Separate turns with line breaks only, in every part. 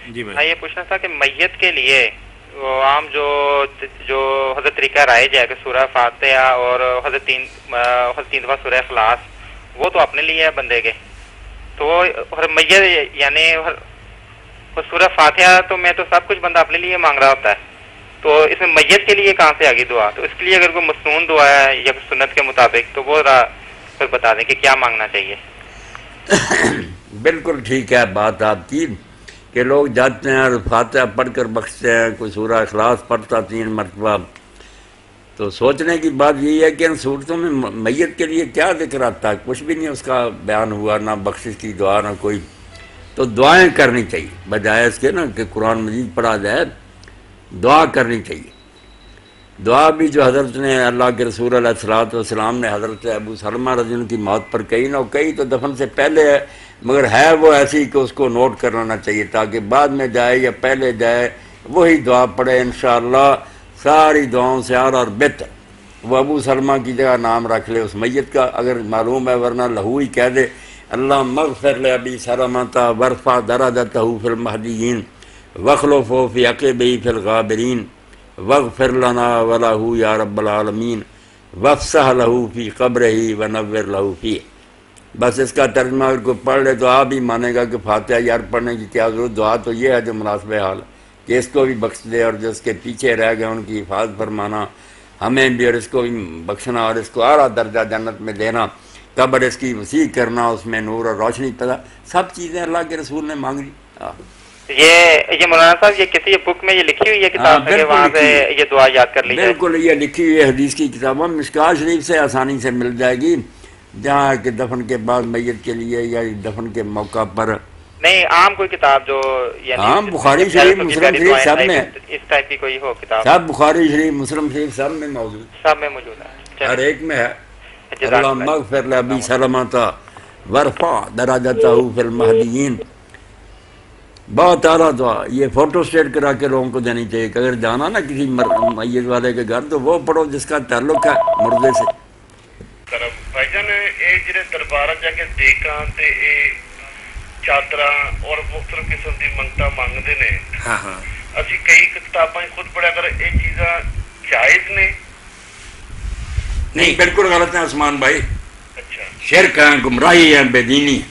جی بھائی.
میں یہ پوچھنا تھا کہ میت کے لیے وہ عام جو حضرت طریقہ رائج ہے کہ سورہ فاتحہ اور حضرت تین دفعہ سورہ اخلاص، وہ تو اپنے لیے ہے بندے کے، تو میت یعنی سورہ فاتحہ تو میں تو سب کچھ بندہ اپنے لیے مانگ رہا ہوتا ہے، تو اس میں میت کے لیے کہاں سے آگی دعا؟ تو اس کے لیے اگر کوئی مسنون دعا ہے یا سنت کے مطابق تو وہ پھر بتا دیں کہ کیا مانگنا چاہیے.
بالکل ٹھیک ہے بات آپ کی کہ لوگ جاتے ہیں اور فاتحہ پڑھ کر بخشتے ہیں، کوئی سورہ اخلاص پڑھتا 3 مرتبہ. تو سوچنے کی بات یہی ہے کہ ان صورتوں میں میت کے لیے کیا ذکر آتا ہے؟ کچھ بھی نہیں اس کا بیان ہوا، نہ بخشش کی دعا نہ کوئی. تو دعائیں کرنی چاہیے بجائے اس کے نا کہ قرآن مجید پڑھا جائے، دعا کرنی چاہیے. دعا بھی جو حضرت نے اللہ کے رسول علیہ الصلوۃ والسلام نے حضرت ابو سلمہ رضی اللہ عنہ کی موت پر کہی نہ کہی تو دفن سے پہلے ہے، مگر ہے وہ ایسی کہ اس کو نوٹ کر لینا چاہیے تاکہ بعد میں جائے یا پہلے جائے وہی دعا پڑھے انشاءاللہ ساری دعاؤں سے اور بہتر. وہ ابو سلمہ کی جگہ نام رکھ لے اس میت کا اگر معلوم ہے، ورنہ لہو ہی کہہ دے اللہم اغفر لابی سلمۃ وارفع درجتہ فی المہدیین واخلفہ فی عقبہ فی الغابرین واغفر لنا ولہ یا رب العالمین وافسح لہ فی قبرہ ونور لہ فیہ. بس اس کا ترجمہ اگر کوئی پڑھ لے تو آپ ہی مانے گا کہ فاتحہ یار پڑھنے کی کیا ضرورت. دعا تو یہ ہے جو مناسب حال کہ اس کو بھی بخش دے اور جو اس کے پیچھے رہ گئے ان کی حفاظت فرمانا، ہمیں بھی اور اس کو بھی بخشنا اور اس کو اعلیٰ درجہ جنت میں دینا، قبر اس کی وسیع کرنا، اس میں نور اور روشنی پیدا، سب چیزیں اللہ کے رسول نے مانگی.
یہ مولانا صاحب یہ کسی بک میں یہ لکھی ہوئی ہے کتاب میں کہ وہاں سے یہ دعا یاد کر لی جائے؟
بالکل یہ لکھی ہوئی ہے حدیث کی کتابوں میں، مشکوٰۃ شریف سے آسانی سے مل جائے گی، جہاں کہ دفن کے بعد میت کے لیے یا دفن کے موقع پر.
نہیں عام کوئی کتاب جو
عام بخاری شریف مسلم شریف سب میں
اس ٹائپ کی کوئی ہو کتاب؟
سب بخاری شریف مسلم شریف سب میں موجود،
سب میں موجود ہے،
ہر ایک میں ہے. اللہم اغفر لابی سلمۃ وارفع درجتہ فی المہدیین. بہت اعلیٰ دعا، یہ فوٹو اسٹیٹ کرا کے لوگوں کو دینی چاہیے کہ اگر جانا نا کسی میت والے کے گھر تو وہ پڑھو جس کا تعلق ہے مردے سے.
بھائی جان یہ جڑے دربار جا کے دیکھاں تے چادراں اور مختلف قسم کی منگتاں مانگتے ہیں، اسی کئی کتاباں خود پڑھا کر یہ چیزاں جائز نے؟
نہیں بالکل غلط ہے عثمان بھائی.
اچھا
شرک ہے، گمراہی ہے، بے دینی.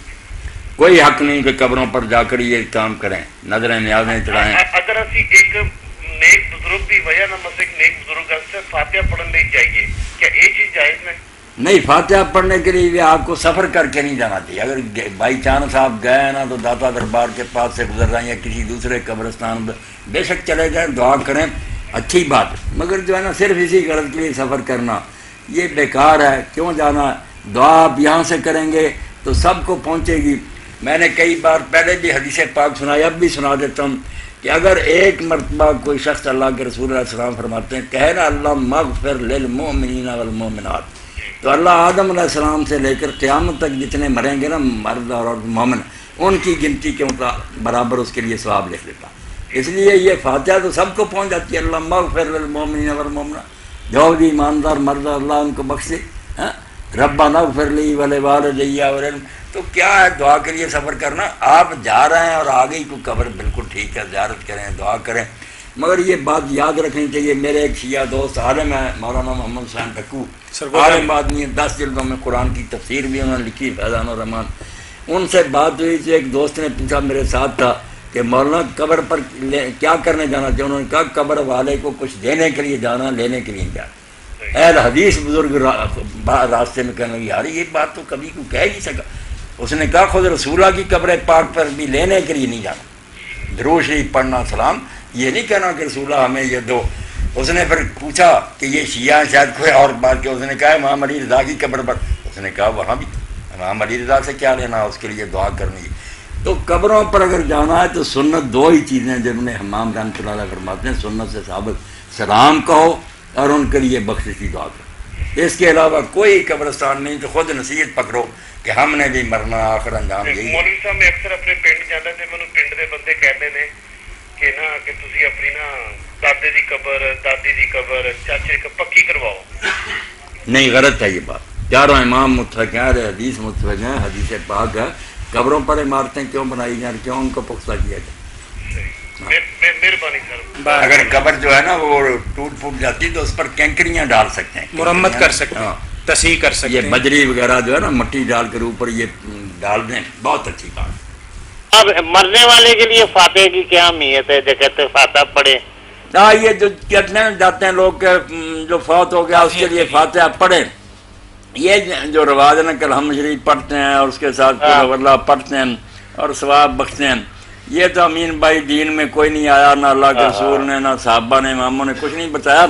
کوئی حق نہیں کہ قبروں پر جا کر یہ کام کریں، نظریں نیازیں چڑھائیں.
اگر اسی ایک نیک بزرگ کی وجہ نہ مثلا ایک نیک بزرگ سے فاتحہ پڑھنے لے جائیے، کیا یہ چیز جائز ہے؟
نہیں، فاتحہ پڑھنے کے لیے آپ کو سفر کر کے نہیں جانا چاہیے. اگر بائی چانس آپ گئے نا تو داتا دربار کے پاس سے گزر رہے ہیں یا کسی دوسرے قبرستان میں بے شک چلے جائیں، دعا کریں، اچھی بات. مگر جو ہے نا صرف اسی غرض کے لیے سفر کرنا یہ بیکار ہے. کیوں جانا؟ دعا آپ یہاں سے کریں گے تو سب کو پہنچے گی. میں نے کئی بار پہلے بھی حدیث پاک سنائی، اب بھی سنا دیتا ہوں کہ اگر ایک مرتبہ کوئی شخص اللہ کے رسول علیہ السلام فرماتے ہیں کہہ نا اللہم اغفر للمؤمنین والمؤمنات، تو اللہ آدم علیہ السلام سے لے کر قیامت تک جتنے مریں گے نا مرد اور مومن، ان کی گنتی کے برابر اس کے لیے ثواب لکھ دیتا. اس لیے یہ فاتحہ تو سب کو پہنچ جاتی ہے. اللہم اغفر للمؤمنین والمؤمنات، جو بھی ایماندار مرد اللہ ان کو بخشے. ربنا اغفر لی ولوالدی وللم. تو کیا ہے دعا کے لیے سفر کرنا؟ آپ جا رہے ہیں اور آگے ہی کوئی قبر، بالکل ٹھیک ہے، زیارت کریں، دعا کریں. مگر یہ بات یاد رکھنی چاہیے. میرے ایک شیعہ دوست عالم ہے مولانا محمد حسین ٹکو، عالم آدمی، 10 جلدوں میں قرآن کی تفسیر بھی انہوں نے لکھی، فیضان الرحمان. ان سے بات ہوئی تھی، ایک دوست نے پوچھا، میرے ساتھ تھا، کہ مولانا قبر پر کیا کرنے جانا چاہیے؟ انہوں نے کہا قبر والے کو کچھ دینے کے لیے جانا، لینے کے لیے جانا. اہل حدیث بزرگ راستے میں کہنے لگے یار یہ بات تو کبھی کو کہہ نہیں سکا. اس نے کہا خود رسولہ کی قبر پاک پر بھی لینے کے لیے نہیں جانا، درود شریف پڑھنا، سلام، یہ نہیں کہنا کہ رسولہ ہمیں یہ دو. اس نے پھر پوچھا کہ یہ شیعہ شاید کوئی اور بات، کہ اس نے کہا امام علی رضا کی قبر پر. اس نے کہا وہاں بھی امام علی رضا سے کیا لینا، اس کے لیے دعا کرنی. تو قبروں پر اگر جانا ہے تو سنت 2 ہی چیزیں جب نے حمام رحمۃ اللہ علیہ فرماتے ہیں، سنت سے ثابت سلام کہو اور ان کے لیے بخشش کی دعا کرو. اس کے علاوہ کوئی قبرستان نہیں. تو خود نصیحت پکڑو کہ ہم نے بھی مرنا، آخر انجام یہی.
مولوی صاحب میں اکثر اپنے پنڈ جانا تے مینوں پنڈ دے بندے کہتے ہیں کہ نا کہ تسی اپنی نا دادے دی قبر، دادی دی قبر، چاچے کی پکی کرواؤ.
نہیں، غلط ہے یہ بات. چاروں امام متفق ہیں، حدیث متفق ہیں، حدیث پاک ہے. قبروں پر عمارتیں کیوں بنائی جائیں، کیوں ان کو پختہ کیا جائے؟ اگر قبر جو ہے نا وہ ٹوٹ پھوٹ جاتی تو اس پر کینکریاں ڈال سکتے ہیں،
مرمت کر سکتے ہیں، تصحیح کر سکتے ہیں،
یہ بجری وغیرہ جو ہے نا مٹی ڈال کر اوپر یہ ڈال دیں، بہت اچھی بات۔
اب مرنے والے کے لیے فاتحہ کی کیا اہمیت ہے جو کہتے ہیں فاتحہ پڑھے؟
ہاں، یہ جو کہتے ہیں جاتے ہیں لوگ جو فوت ہو گیا اس کے لیے فاتحہ پڑھیں، یہ جو رواج ہے نا کہ الحمد شریف پڑھتے ہیں اور اس کے ساتھ اللہ پڑھتے ہیں اور ثواب بخشتے ہیں، یہ تو امین بھائی دین میں کوئی نہیں آیا، نہ اللہ کے رسول نے، نہ صحابہ نے، اماموں نے کچھ نہیں بتایا۔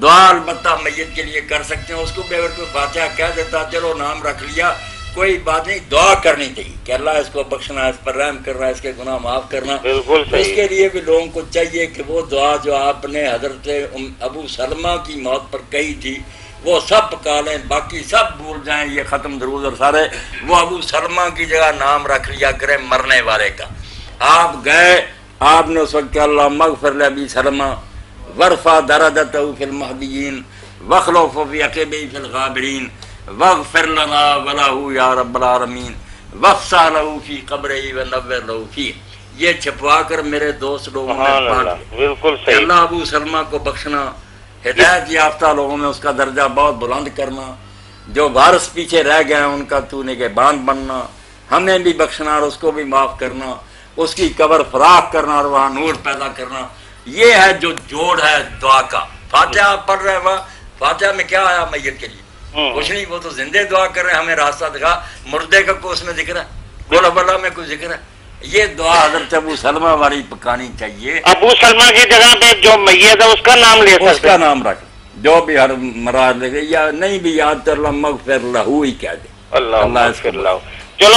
دعا البتہ میت کے لیے کر سکتے ہیں، اس کو بھی اگر کوئی فاتحہ کہہ دیتا چلو نام رکھ لیا کوئی بات نہیں، دعا کرنی چاہیے کہ اللہ اس کو بخشنا، اس پر رحم کرنا، اس کے گناہ معاف کرنا۔
بالکل صحیح۔
اس کے لیے بھی لوگوں کو چاہیے کہ وہ دعا جو آپ نے حضرت ابو سلمہ کی موت پر کہی تھی وہ سب پکا لیں، باقی سب بھول جائیں، یہ ختم درود اور سارے، وہ ابو سلمہ کی جگہ نام رکھ لیا کریں مرنے والے کا۔ آپ گئے، آپ نے اس وقت کہ اللہ مغفر لأبی سلمہ ورفع درجتہ فی المہدیین واخلف فی عقبہ فی الغابرین واغفر لنا ولہ یا رب العالمین وافسح لہ فی قبرہ ونور لہ فیہ، یہ چھپوا کر میرے دوست لوگوں میں پانچ،
بالکل
کہ
صحیح۔
اللہ ابو سلمہ کو بخشنا، ہدایت یافتہ لوگوں میں اس کا درجہ بہت بلند کرنا، جو وارث پیچھے رہ گئے ہیں ان کا تو نگہبان بننا، ہمیں بھی بخشنا اور اس کو بھی معاف کرنا، اس کی قبر فراخ کرنا اور وہاں نور پیدا کرنا، یہ ہے جو جوڑ ہے دعا کا۔ فاتحہ پڑھ رہے ہوا، فاتحہ میں کیا آیا میت کے لیے؟ کچھ نہیں، وہ تو زندہ دعا کر رہے ہیں، ہمیں راستہ دکھا، مردے کا کوئی اس میں ذکر ہے؟ قل اللہ میں کوئی ذکر ہے؟ یہ دعا حضرت ابو سلمہ والی پکانی چاہیے۔
ابو سلمہ کی جگہ پہ جو میت ہے اس کا نام لے سکتے ہیں،
اس کا نام رکھ، جو بھی ہر مراد لگے، یا نہیں بھی یاد کر اللہ مغفر لہ ہی کہہ دے،
اللہ
اللہ اس کو
مغفر لہ۔